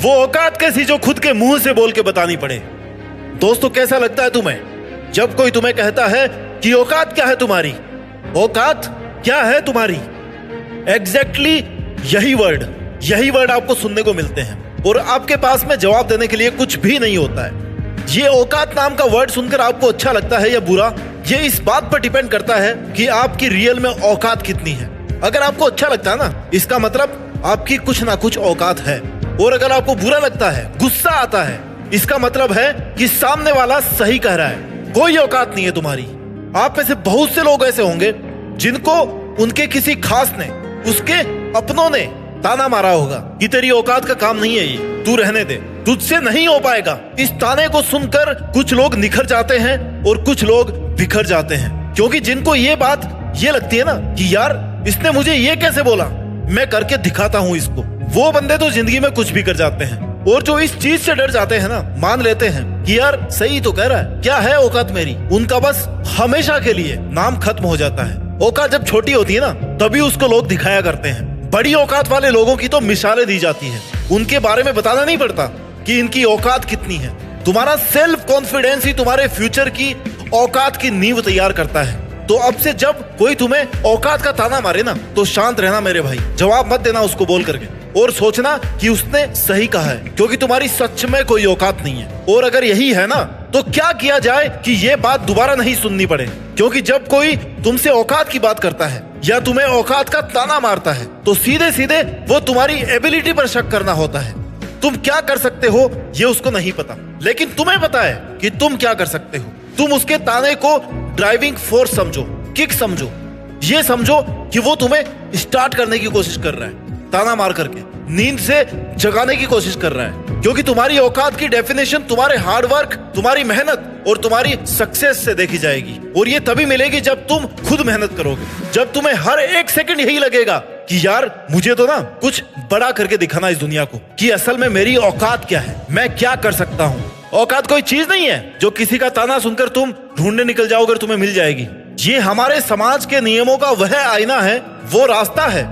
वो औकात कैसी जो खुद के मुंह से बोल के बतानी पड़े। दोस्तों, कैसा लगता है तुम्हें जब कोई तुम्हें कहता है कि औकात क्या है तुम्हारी, औकात क्या है तुम्हारी? एग्जैक्टली यही वर्ड आपको सुनने को मिलते हैं और आपके पास में जवाब देने के लिए कुछ भी नहीं होता है। ये औकात नाम का वर्ड सुनकर आपको अच्छा लगता है या बुरा, ये इस बात पर डिपेंड करता है कि आपकी रियल में औकात कितनी है। अगर आपको अच्छा लगता है ना, इसका मतलब आपकी कुछ ना कुछ औकात है। और अगर आपको बुरा लगता है, गुस्सा आता है, इसका मतलब है कि सामने वाला सही कह रहा है, कोई औकात नहीं है तुम्हारी। आप में से बहुत से लोग ऐसे होंगे जिनको उनके किसी खास ने, उसके अपनों ने ताना मारा होगा कि तेरी औकात का काम नहीं है ये, तू रहने दे, तुझसे नहीं हो पाएगा। इस ताने को सुनकर कुछ लोग निखर जाते हैं और कुछ लोग बिखर जाते हैं, क्योंकि जिनको ये बात ये लगती है ना कि यार इसने मुझे ये कैसे बोला, मैं करके दिखाता हूँ इसको, वो बंदे तो जिंदगी में कुछ भी कर जाते हैं। और जो इस चीज से डर जाते हैं ना, मान लेते हैं कि यार सही तो कह रहा है, क्या है औकात मेरी, उनका बस हमेशा के लिए नाम खत्म हो जाता है। औकात जब छोटी होती है ना, तभी उसको लोग दिखाया करते हैं। बड़ी औकात वाले लोगों की तो मिसालें दी जाती है, उनके बारे में बताना नहीं पड़ता कि इनकी औकात कितनी है। तुम्हारा सेल्फ कॉन्फिडेंस ही तुम्हारे फ्यूचर की औकात की नींव तैयार करता है। तो अब से जब कोई तुम्हें औकात का ताना मारे ना, तो शांत रहना मेरे भाई, जवाब मत देना उसको बोल करके, और सोचना कि उसने सही कहा है, क्योंकि तुम्हारी सच में कोई औकात नहीं है। और अगर यही है ना, तो क्या किया जाए कि ये बात दोबारा नहीं सुननी पड़े। क्योंकि जब कोई तुमसे औकात की बात करता है या तुम्हें औकात का ताना मारता है, तो सीधे सीधे वो तुम्हारी एबिलिटी पर शक करना होता है। तुम क्या कर सकते हो ये उसको नहीं पता, लेकिन तुम्हें पता है कि तुम क्या कर सकते हो। तुम उसके ताने को ड्राइविंग फोर्स समझो, किक समझो, ये समझो कि वो तुम्हें स्टार्ट करने की कोशिश कर रहा है, ताना मार करके नींद से जगाने की कोशिश कर रहा है। क्योंकि तुम्हारी औकात की डेफिनेशन तुम्हारे हार्डवर्क, तुम्हारी मेहनत और तुम्हारी सक्सेस से देखी जाएगी। और ये तभी मिलेगी जब तुम खुद मेहनत करोगे, जब तुम्हें हर एक सेकंड यही लगेगा कि यार मुझे तो ना कुछ बड़ा करके दिखाना इस दुनिया को, कि असल में मेरी औकात क्या है, मैं क्या कर सकता हूँ। औकात कोई चीज नहीं है जो किसी का ताना सुनकर तुम ढूंढने निकल जाओगे और तुम्हें मिल जाएगी। ये हमारे समाज के नियमों का वह आईना है, वो रास्ता है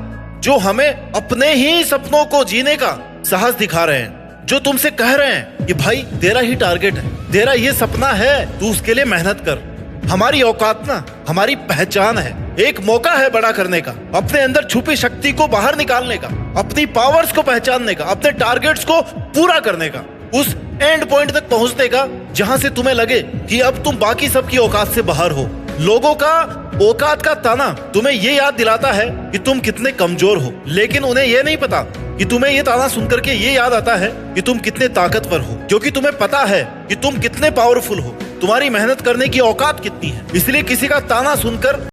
जो हमें अपने ही सपनों को जीने का साहस दिखा रहे हैं, जो तुमसे कह रहे हैं कि भाई तेरा ही टारगेट है, तेरा ये सपना है, तू उसके लिए मेहनत कर। हमारी औकात ना हमारी पहचान है, एक मौका है बड़ा करने का, अपने अंदर छुपी शक्ति को बाहर निकालने का, अपनी पावर्स को पहचानने का, अपने टारगेट्स को पूरा करने का, उस एंड पॉइंट तक पहुंचने का जहां से तुम्हें लगे कि अब तुम बाकी सबकी औकात से बाहर हो। लोगों का औकात का ताना तुम्हें ये याद दिलाता है कि तुम कितने कमजोर हो, लेकिन उन्हें यह नहीं पता कि तुम्हें ये ताना सुनकर के ये याद आता है कि तुम कितने ताकतवर हो, क्योंकि तुम्हें पता है कि तुम कितने पावरफुल हो, तुम्हारी मेहनत करने की औकात कितनी है। इसलिए किसी का ताना सुनकर